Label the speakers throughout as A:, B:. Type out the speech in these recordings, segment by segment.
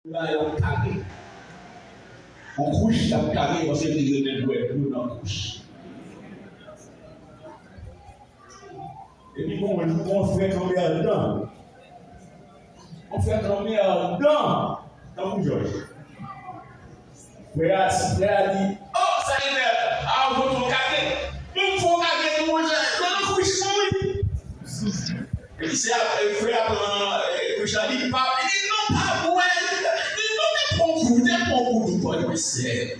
A: On couche dans le carré parce que les gens nous dans la couche. Et puis, on fait tomber dedans. On fait tomber dedans. Dans le Georges. Frère a dit, oh, ça y est, ah, vous faut carré. Nous faut carré, nous, dans la couche, oui. Et puis, c'est après, frère, que j'ai dit, papa, il dit, non, pas, ouais. Des bons coups, c'est.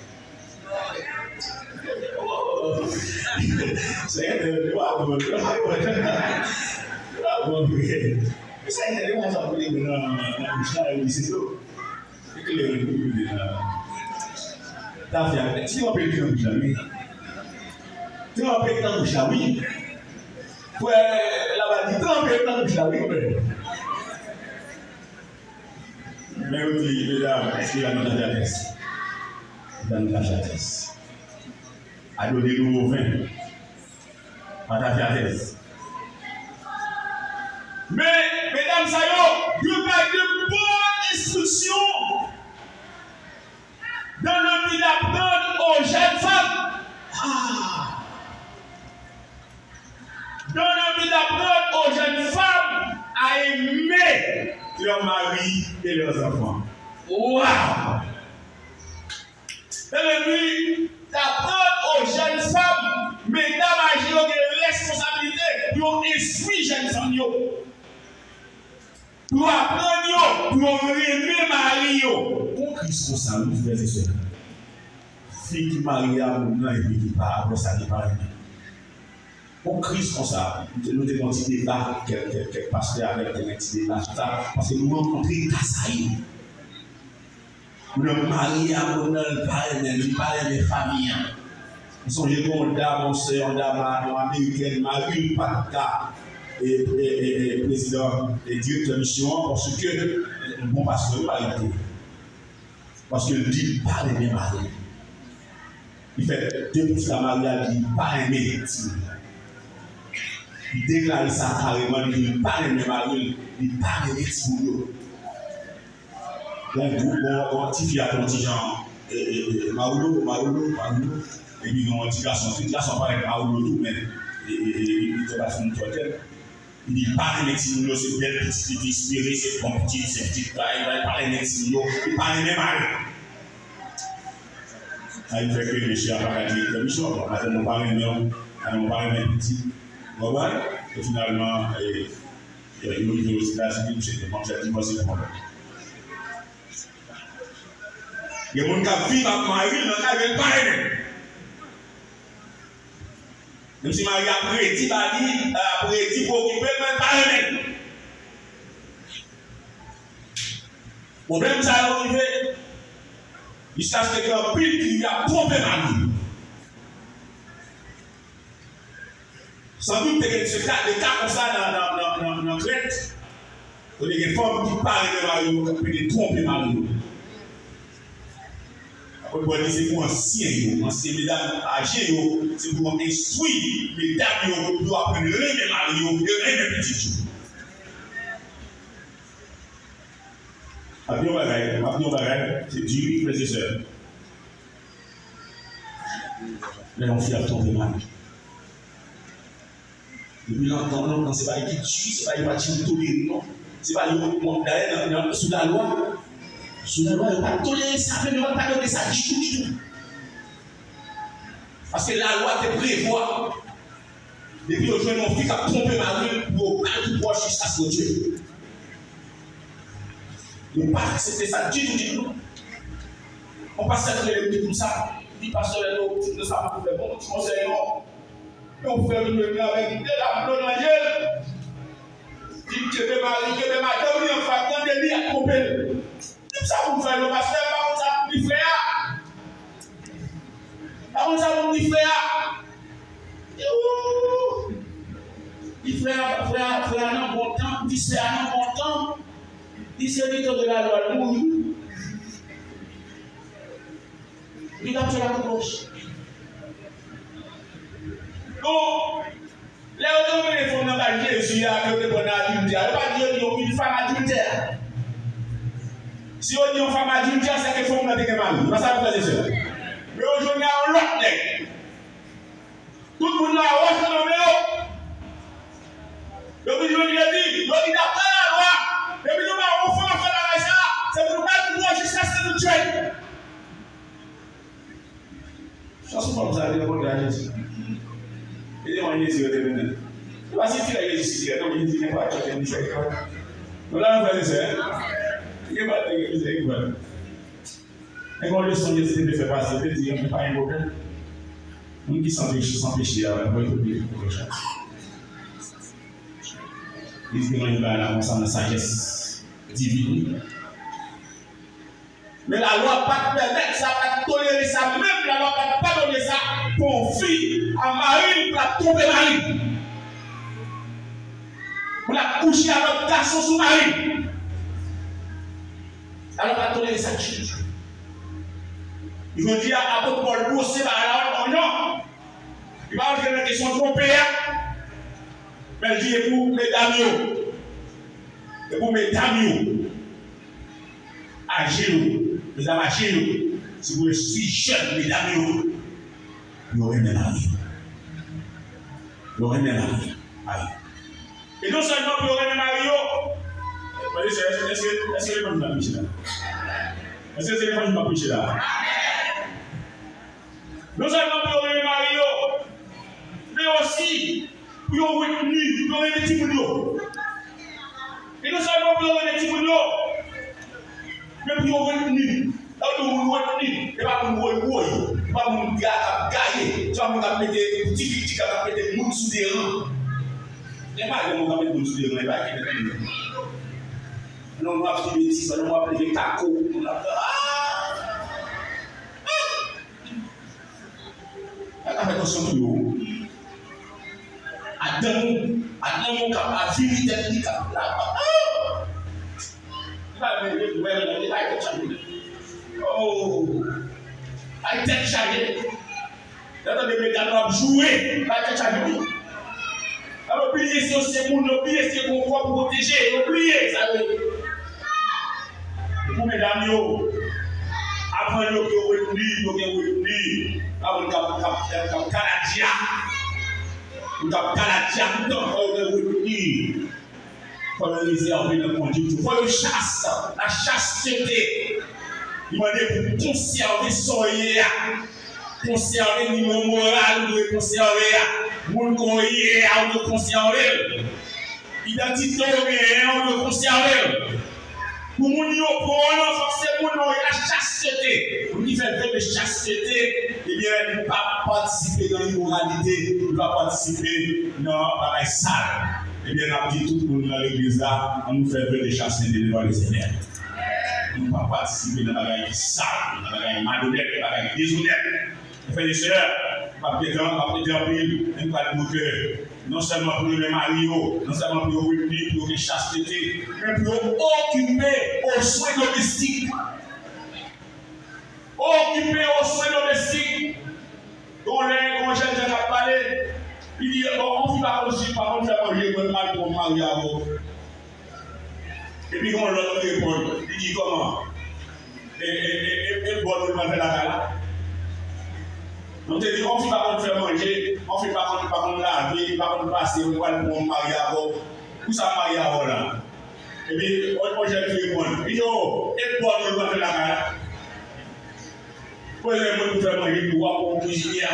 A: C'est de voir, c'est ça pour les gens c'est tout. T'as fait, si on peut dire que jamais. Tu vas payer tant de chavi. Ouais, là-bas, dit, tu vas payer tant de chavi. Mais oui, mesdames, est-ce qu'il y a une sagesse? Dans la sagesse. À donner nouveau vin. À ta sagesse. Mais, mesdames, ça y est, il y a de bonnes instructions dans le but d'apprendre aux jeunes femmes. Dans le but d'apprendre aux jeunes femmes à aimer leurs maris et leurs enfants. Waouh! Dans le but d'apprendre aux jeunes femmes, mesdames, à gérer des responsabilités pour instruire les jeunes femmes. Pour apprendre, pour aimer Marie. Pour Christ, on s'amuse, frères et sœurs. Fille qui marie à mon et puis qui part, après ça n'est pas aimé. Pour Christ, comme ça, nous avons un petit débat, quelques pasteurs avec un petit débat, parce que nous rencontrons Kassaï. Nous sommes mariés à mon père, nous parlons des familles. Nous sommes des dames, sœurs, dames américaines, Marie, Patka, et président et directeur de mission, parce que bon pasteur pas été. Parce que le dit pas aimer Marie. Il fait depuis la mariage, il dit pas aimer. Il déclare ça carrément, il dit pas aimer Marie, il dit pas aimer Tibouyo. Donc, on tifie à ton petit genre, Maroulo, et puis on dit garçon, tout garçon pas avec Maroulo, mais il te passe une toile. Il dit pas aimer Tibouyo, c'est belle petite inspirée, c'est bon petit, c'est petit, il pas aimer Tibouyo, il pas aimer Marie. Il fait que les chiens pas dire que mission, parce que mon parent est petit. Et finalement, il y a une aux États-Unis, c'était comme ça, il m'a dit, il y a des gens qui vivent avec Marie, mais qui ne pas aimer. Même si Marie a prédit, pour occuper, mais pas aimer. Le problème, ça a arrivé. Il sache que un pile qui a trompé Marie. Sans doute que des cas comme ça dans Crète, il y a des femmes qui parlent de Marie, qui peuvent tromper Marie. Après, c'est pour ancien mesdames âgées, c'est pour instruire les dames qui doivent apprendre à aimer Marie et aimer petit. Avion, c'est dur, frères et sœurs. Mais on fait tomber Marie. Depuis longtemps, ce n'est pas qui tue, ce n'est pas qui tolère, non. Ce n'est pas d'ailleurs sous la loi. Sous la loi, il ne va pas tolérer ça, mais il ne va pas donner ça du tout. Parce que la loi te prévoit. Depuis aujourd'hui, mon fils a trompé Marie pour aller proche jusqu'à ce que Dieu. Il ne va pas accepter ça du tout. On passe à les petits comme ça. Il passe sur les autres, tu ne sais pas faire bon, tu conseilles non. Mais on fait une réunion avec de la blonde angèle. Il dit que des maris, que des maris, on fait tant de lits à couper. C'est ça pour faire le pasteur, par contre, ça pour les frères. Par contre, ça pour les frères. Les frères n'ont bon temps, les frères n'ont bon temps. Les serviteurs de la loi, nous. Il a fait la cloche. Donc, les autres les font dans la Jésus, il y a un peu de bon adultère. Il n'y a pas de dire qu'il y a une femme adultère. Si on dit une femme adulte, c'est qu'il faut que tu mari. Pas ça, frère et sœur. Mais aujourd'hui, on l'a l'autre. Tout le monde là, on se nomme. Depuis que je lui ai dit, on dit d'après la loi. Depuis que on fait la ça, c'est pour nous mettre droit jusqu'à ce que nous tuions. Ça se passe à l'époque de la Jésus. Et on est sur le terrain. Il va suffire à Jésus, il n'y a pas de pas à faire miséricorde. Nous l'avons fait, c'est il n'y a pas de miséricorde. Et quand le son de Jésus fait passer, il dit, il n'y a pas un problème. Nous qui sont péchés, on va être obligés de faire ça. Il dit qu'il y a la sagesse divine. Mais la loi ne pas permettre ça, pas tolérer ça, même la loi ne pas donner ça pour fille à mari pour tromper mari. Pour la coucher avec notre garçon sous mari. Alors pas tolérer ça. Il veut dire à peu près le bosser par la non. Il va avoir une question de tromper. Mais il dit pour mesdames, et pour mesdames, agir. Les amachés, si vous êtes jeune, mesdames, vous aurez même la vie. Vous aurez même la vie. Et non seulement vous aurez même la vie, est-ce que les femmes vont picher là? Est-ce que les femmes vont picher là? Non seulement vous aurez même la vie, mais aussi vous aurez retenu, vous aurez des petits boulots. Et non seulement vous aurez des petits boulots, mais puis on retenu, là où on retenu, et pas pour nous revoir, pas pour nous gagner, tu vas nous mettre des petits filles qui vont mettre des moules sous des rangs. Il n'y a pas de monde qui va mettre des moules sous des rangs, il n'y a pas de monde. Non, on va faire des bêtises, on va faire des cacos, on va faire. Attention pour vous. Adam, mon cap, à vivre des cap là. Oh, I tell you, that's the way that I'm joué. I tell you, alors oubliez si c'est mon oublier si on va protéger, oubliez ça. Pour mesdames yo, après yo que oui, avant cap Canadien, cap Canadien, donc oui. Pour le réserver le conduite, pour le chasse, la chasteté. Il m'a dit pour conserver son yéa, conserver le niveau moral, de conserver, mon courrier, on le conserver. Identité, on le conserver. Pour mon yo, pour forcément, la chasteté. Pour qui fait de chasteté, eh bien, il ne va pas participer dans l'immoralité, il va participer dans la salle. Eh bien, on a dit tout le monde dans l'église là, on nous fait des chasteté devant les Seigneur. On ne va pas participer dans la bagaille sale, dans la bagaille malhonnête, dans la bagaille déshonnête. Frères et sœurs, on va péter en pile, on va dire que non seulement pour le mari, non seulement pour le retenir, pour le chasteté, mais pour occuper aux soins domestiques. Occuper aux soins domestiques. On les jeunes gens parlé. Il dit, on ne va pas aussi, par contre, faire manger le mal pour marier à vous. Et puis, quand l'autre répond, il dit comment? Et bon, on va faire la gala. Donc, il dit, on ne va pas faire manger, on ne va pas contre laver, on ne va pas passer, on va pour marier à vous. Où ça marier à vous là? Et puis, on jette le répond. Il dit, oh, et bon, on va faire la gala. Pour exemple, on faire manger, on va pour cuisiner.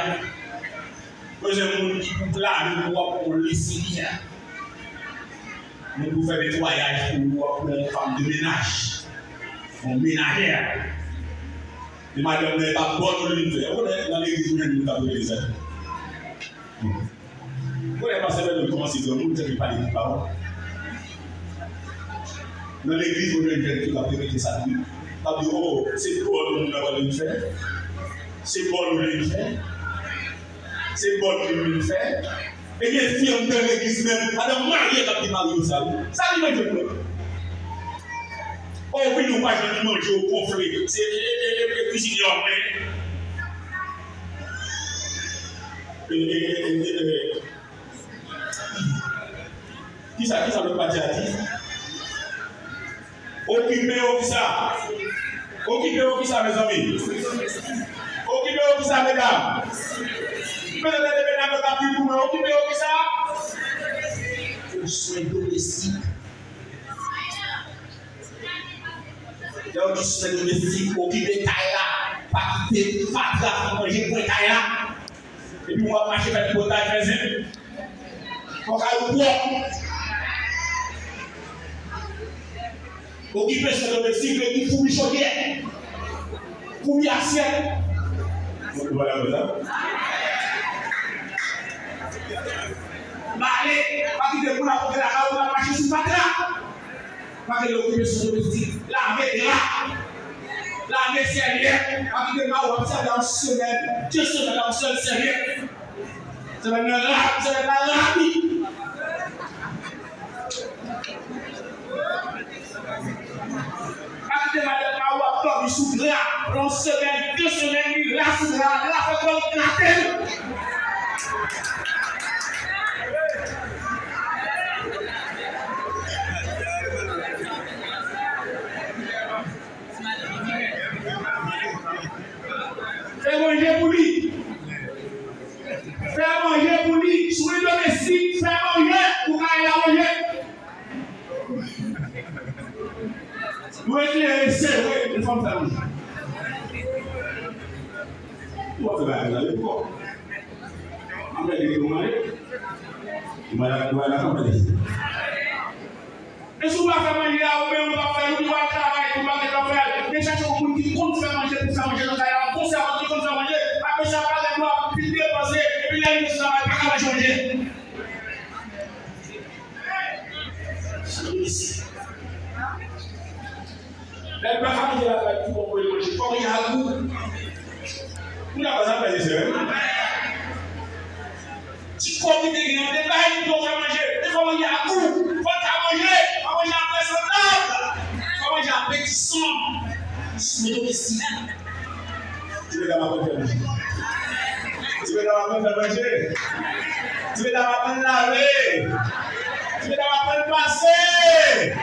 A: Moi, j'ai mon qui pour là, nous pour le signer. Nous pour faire des voyages pour une femme de ménage, une ménagère. Et madame n'est pas bonne de l'univers. Vous êtes dans l'église, vous êtes dans les aides. Vous n'avez pas savoir de commencer à nous, vous n'avez pas les paroles. Dans l'église, vous êtes tout à fait ça. Vous dites, oh, c'est bon, nous avons le faire. C'est bon, nous le faire. C'est bon que nous le faisons. Et il y a des filles dans l'église même, alors mariés quand ils marient au salon. Ça lui met le problème. Oh oui, nous pas jamais manger au conflit. C'est les cuisiniers qui ça veut pas dire? Occupé au ça. qui ça, mes amis? Occupez-vous qui ça, mesdames? Mesdames et mesdames, occupez-vous qui ça? Le soin domestique. Donc, le soin domestique, occupez taille là, pas quitter, pas manger pour taille là. Et puis, moi, marcher avec le potage, mais faut qu'elle le boit. Occupez ce domestique, il faut lui chauffer. Pour lui assiette. Voilà, voilà. Allez, pas quitter pour la porter la carotte, la marcher sur le matelas. Pas que l'occuper ce domestique. Laver là. Laver sérieux. Pas quitter ma ou ça dans une semaine. 2 semaines dans une seule sérieux. Ça va être rapide. Acte madame Mawa Bob Soudra, une semaine, 2 semaines, il reste là, la fait comme Natel. Fais manger pour lui. Fais manger pour lui. Sous le domestique, fais manger pour qu'il aille manger. Vous êtes les femmes familles. Vous êtes là, vous allez voir. Vous allez voir. Vous allez voir. Et si vous ne faites pas manger, vous va faire, vous va travailler, vous va faire. Mais chaque fois que vous dites qu'on fait manger, pour faire manger, donc il y a un concert, on fait manger. Après ça, pas de loi, puis dépenser, et puis là, il ne sera pas capable de manger. C'est ici. Elle va faire la vie pour pouvoir manger. Comme il y a un goût. Vous n'avez pas besoin de faire. Si vous avez des débat, il faut manger. Il faut manger à goût. Il faut manger. Il faut manger à présentable. Il faut manger à appétissant. C'est domestique. Tu veux d'abord faire manger. Tu veux d'abord faire manger. Tu veux d'abord faire laver. Tu veux d'abord faire passer.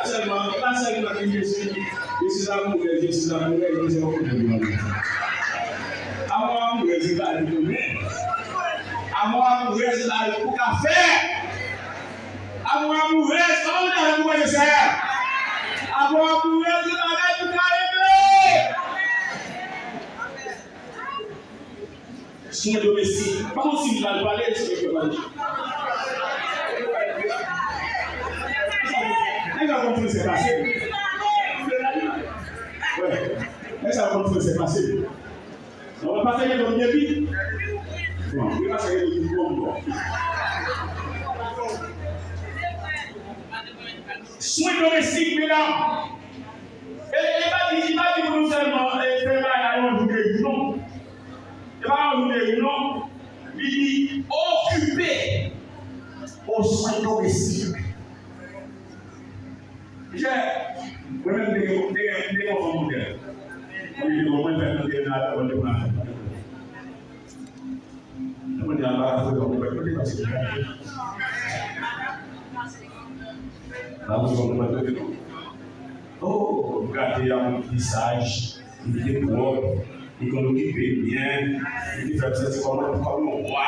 A: Pas seulement que je suis amoureux, je suis amoureux, je suis amoureux. Amoureux, je suis amoureux. Amoureux, je suis amoureux pour café. Amoureux, comment vous avez amoureux de ça? Amoureux, je suis amoureux pour café. Soin domestique. Comment si vous allez parler de ce que je peux parler? Est-ce que vous comprenez ce qui s'est passé? Oui. Est-ce que vous comprenez ce qui s'est passé? On va passer avec le bien vite. Non, on va passer avec le bon. Soins domestiques, mesdames. Et il va dire que nous seulement faire mal à un jour, non. Il va un jour, non. Il dit occuper aux soins domestiques. J'ai moi-même des enfants modernes. Oui, je vais faire un peu de la oh, regardez un mesaj, il est propre, il occupe bien, il fait ça comme un roi,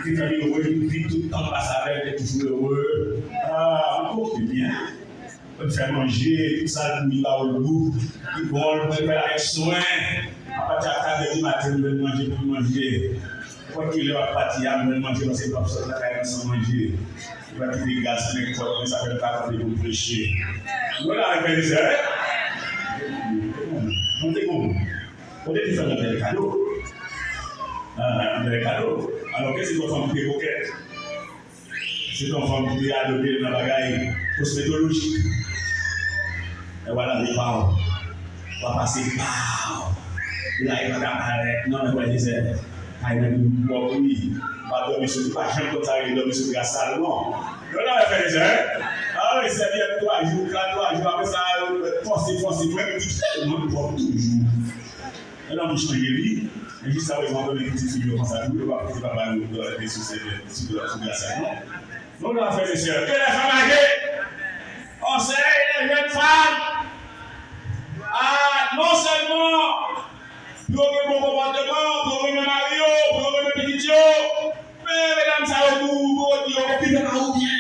A: il fait heureux, il vit tout le temps passe avec, il est toujours heureux. Ah, on occupe bien. On fait manger, tout ça, il va au bout, il vole, il fait avec soin. À partir de 4h du matin, il veut manger pour manger. Quand il est parti, il veut manger, on ne sait pas ça, il va sans manger. Il va quitter les gaz, mais ça fait pas pour prêcher. Voilà, il fait ça. On est bon. On est différent de cadeau. Un cadeau. Alors, qu'est-ce que votre femme fait coquette? C'est ton femme qui a adopté dans la bagaille cosmétologique. Et voilà les parents. On va passer par. Là, il va arrêter. Non, mais quoi, c'est. Il va nous voir oui. On va dormir sur le pachin comme ça, il dormir sur la salle. Non. Non, on va faire ça. Ah oui, c'est bien 3 jours, 4 jours. Après ça, forcer. Moi, je dis tellement de fois toujours. Et là, je change de vie. Et juste après, ils vont donner une petite figure comme ça. Je ne vais pas parler de sur la salle. Non, on va faire ça. Que la femme âgée. pour un bon comportement, pour un Mario, pour un petit Joe. Mais mesdames, ça va vous dire, on peut pas ou bien.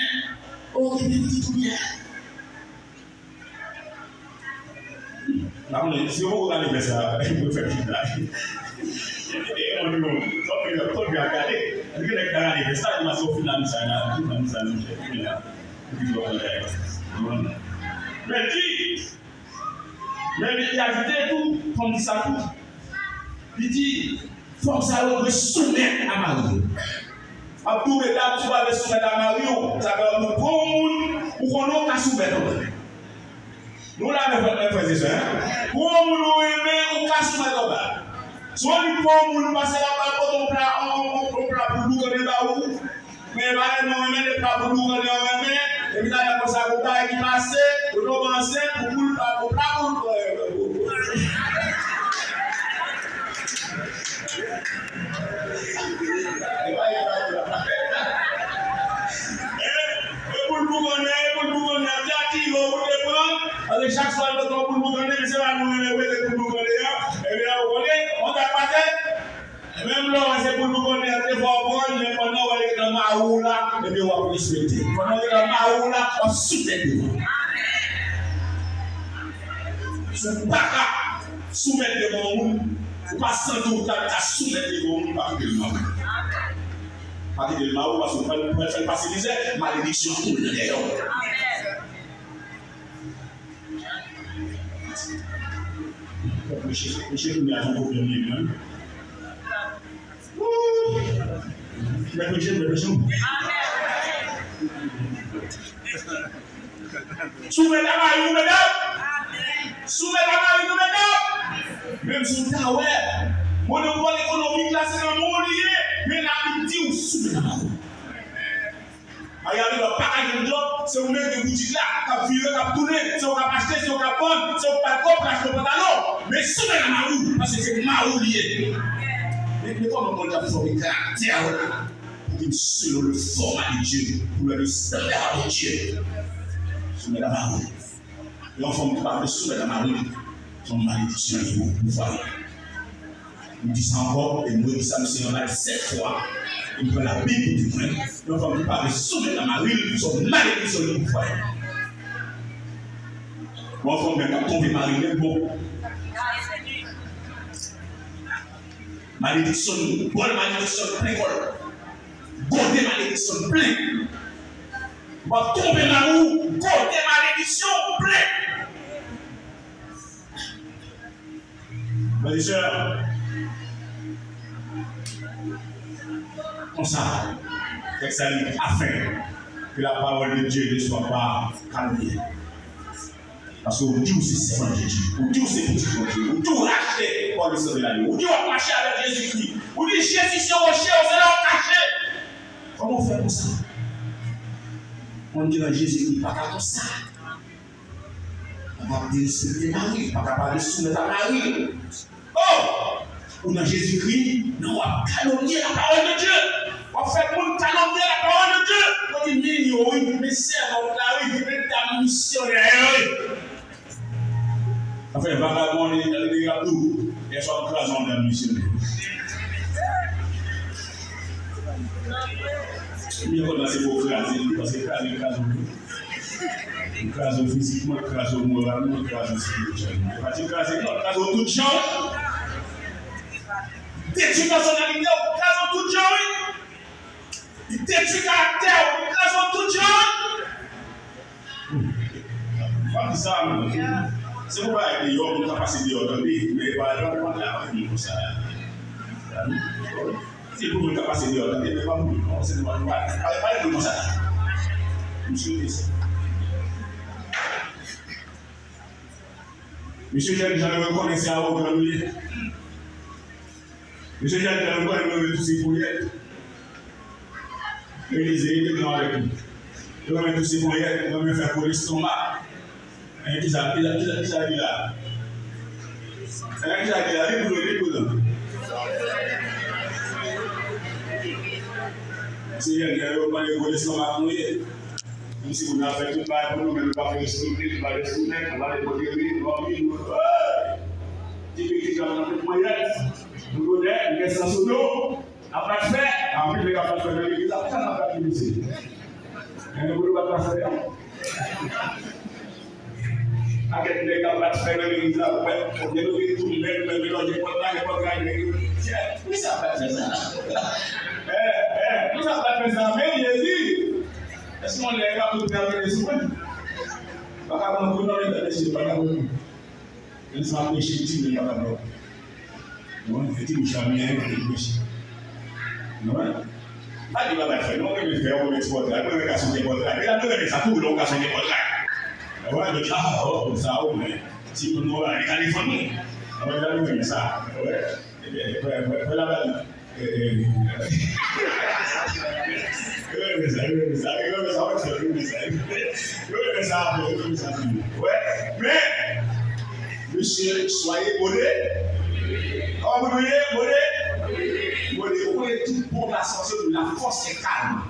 A: On peut petit ou bien. Si vous regardez ça, vous faites une blague. Et on dit, on peut regarder. Vous regardez ça, il m'a sorti la mise à mais il a ajouté tout, comme dit ça tout. Il dit, faut que ça le soumettre à Marie. À tous les dames, tu vas le soumettre à Marie, ça va nous bon monde, ou qu'on a soumettre. Nous l'avons fait, mes frères et sœurs. Pour nous aimer, on casse soumettre là. Soit nous pouvons nous passer là-bas pour on plat pour nous donner là-haut. Mais nous aimer les plats pour nous donner en main. Et puis, il y a comme ça, pour pas qui passe, pour nous avancer, pour nous pas pour avec chaque fois que nous pour nous c'est là nous pour nous et bien on t'a passé même là c'est pour nous connaître très fort mais pendant on est dans maoula et bien on va respecter pendant on est dans maoula on soumettre c'est pas soumettre devant nous pas sans tout à soumettre devant nous pas que mal pas que mal parce qu'on peut faire passer des malédiction tout le d'ailleurs. Monsieur, nous avons un problème. Mais monsieur. Soumettez la main, mesdames. Soumettez la main, mesdames. Même si vous avez un monopole économique, là, c'est un mot lié. Mais la vie dit, soumettez la main. Regardez le package de job, c'est vous mettre des boutiques là, qui a viré, qui a tourné, c'est vous qui a acheté, c'est vous qui a vendre, c'est vous qui a copié, acheté le pantalon. Mais soumettez la main, parce que c'est main lié. Mais comment on a formé caractère là, pour qu'il selon le format de Dieu, pour le standard de Dieu. Soumettez la main. Et en forme de parler, soumettez la main. Son malédiction est pour pouvoir. Nous disons encore, et nous disons ça, Seigneur, là, 7 fois. Il prend la Bible du point. Donc, on ne peut pas soumettre la Marie, son malédiction est pour pouvoir. Moi, on ne peut pas tomber Marie, mais bon. Malédiction, bonne malédiction, plein col. Bonne malédiction, plein. On va tomber Marie, bonne malédiction, plein. Mes sœurs, comme ça, c'est ça afin que la parole de Dieu ne soit pas calmée. Parce que Dieu c'est servant de Dieu, Dieu c'est petit de Dieu, Dieu racheté par le sang de l'agneau, Dieu a marché avec Jésus-Christ, ou dit Jésus c'est rocher, on s'est là caché. Comment on fait comme ça? On dit dans Jésus-Christ, pas comme ça. On va dire respecter Marie, pas parler soumettre à Marie. Oh! Ou dans Jésus-Christ, nous allons calomnier la parole de Dieu. On fait pour calomnier la parole de Dieu. On dit, mais c'est la vie, mais ta missionnaire. Enfin, vagabond, il y a des gars tout. Et soit crasant dans la missionnaire. Il y a des gens qui craser, parce que craser, craser physiquement, craser moralement, craser spirituellement. Parce que craser tout genre. Détruit personnalité, on crase tout genre. Il détruit caractère, on crase tout genre. Pas de ça, c'est pour ça que l'homme n'a pas capacité d'entendre, mais pas de temps, on a fait comme ça. C'est pour une capacité d'entendre, mais pas pour nous. C'est pas comme ça. Monsieur Jean, j'en ai reconnaissé à vous, Monsieur Jean, j'en ai reconnaissé tous ces fourrières. Élisée, il est grand avec nous. Je vais mettre tous ces fourrières, je vais me faire pour l'estomac. Et qui ça dit là? Qui ça dit là? Si vous avez pour l'estomac, comme si vous n'avez fait tout le pour nous, mais nous ne pouvons pas faire le soutenir, on va les protéger, on va vivre. Tu peux écrire dans le moyen. Vous connaissez, les sens auto. Après faire, après les gars, après faire l'église, après ça, on va faire l'église. Et vous ne pouvez pas faire. Avec les gars, après faire l'église, après, on est tout le même, mais non, il n'y a pas de tiens, oui, ça va faire ça. Oui, ça va faire ça, mais Jésus, est-ce qu'on les gars pour faire les soins? Pas qu'on vous donne les décisions, pas qu'on ils sont péchés, ils ne sont pas d'accord. Non, il faut que jamais péché. Non, pas de la faire, non, mais faire on exploite, la communication des contrats, mais la nouvelle ça pour l'occasion des contrats. Ouais, mais oh, ça, mais si vous nous allez Californie, on va aller ça. Ouais, ouais, la balle. Mais, monsieur, soyez modéré. Oh, vous voyez, modéré. Modéré. On est tout bon garçon, la force est calme.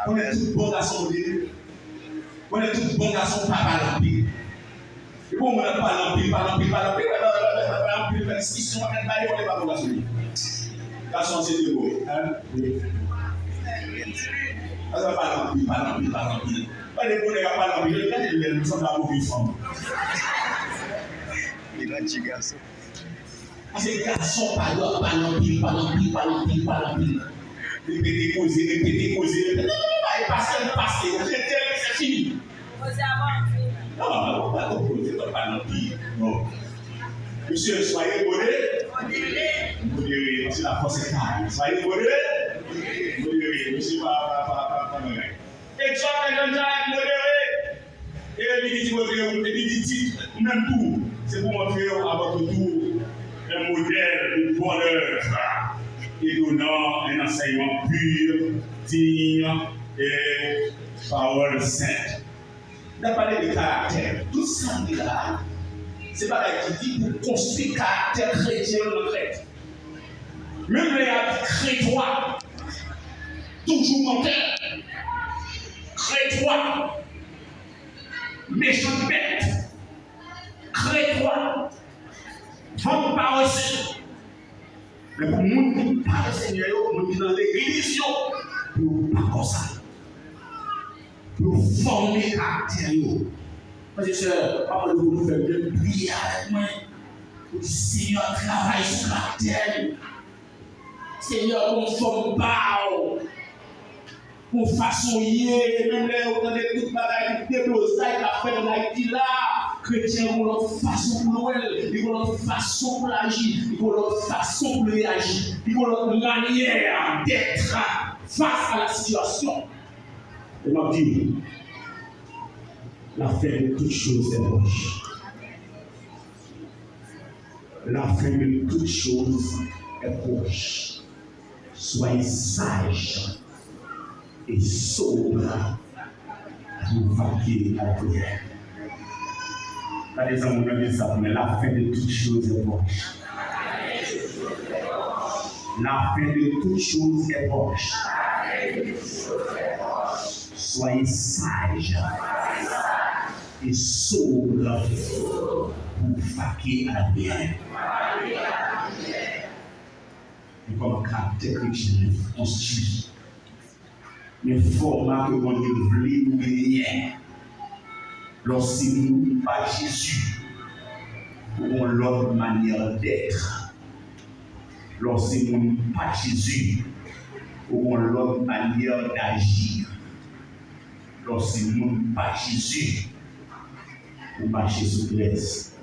A: On est tout bon garçon modéré. On est tout bon garçon pas l'empire. Et bon, on n'a pas l'empire. Si on a un bail, on n'est pas bon garçon. Garçon, c'est de beau. Oui. Ça va pas l'empire. Pas les bons gars, pas l'empire. Nous sommes la mauvaise femme.
B: Il a un petit garçon.
A: Ces garçons, pas l'empire. Répétez, causer. Non, passez. C'est fini. Non, pas l'empire. Non. Monsieur, soyez modéré. C'est la force est calme. Soyez modéré. Monsieur, pas modéré. Et tu as modéré. Et il dit modéré, même tout. C'est pour montrer à votre tour un modèle de bonheur, étonnant, un enseignement pur, digne et parole sainte. On a parlé de caractère. Tout ça là, c'est pas ce qui dit pour construire le caractère chrétien de notre être. Même les chrétois, toujours menteur, chrétois, méchant bête, chrétois, vont par aussi. Mais pour nous qui ne parlent pas Seigneur, nous qui dans l'église, nous pas comme ça. Nous former caractère. Parce que c'est pas de nous faire de prier avec moi. Pour dire Seigneur, travaille sur caractère. Seigneur, on ne forme pas. Pour façonner, même les autres de toute bagaille, des blosailles qu'a fait dans Haïti là. Chrétiens ont leur façon pour Noël, ils ont leur façon pour agir, ils ont leur façon pour réagir, ils ont leur manière d'être face à la situation. Et m'a dit, la fin de toutes choses est proche. La fin de toutes choses est proche. Soyez sages et sobres pour vaquer à la prière. Pas des hommes qui ça, mais la fin de toutes choses est proche. La fin de toutes choses est proche. Soyez sages et sobres pour vaquer à la prière. Et comme caractère chrétien constitue le format que l'on voulait nous gagner. Lorsque nous pas Jésus, nous avons l'autre manière d'être. Lorsque nous pas Jésus, nous avons l'autre manière d'agir. Lorsque nous pas Jésus, nous marchons sous glace.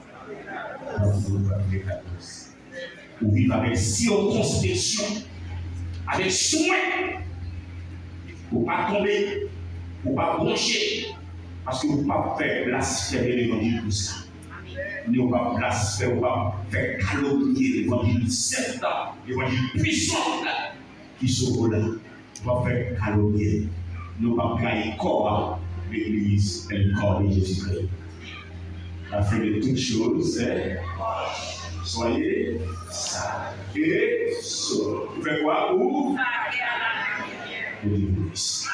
A: Nous vivons avec circonspection, avec soin, pour ne pas tomber, pour ne pas broncher. Parce que vous ne pouvez pas faire blasphémer l'évangile pour ça. Nous ne pouvons pas blasphémer, nous ne pouvons pas faire calomnier l'évangile certain, l'évangile puissant qui sauve là. Nous ne pouvons pas faire calomnier. Nous ne pouvons pas créer corps l'église et le corps de Jésus-Christ. La fin de toutes choses, c'est soyez sages et sauvés. Vous faites quoi pour l'église?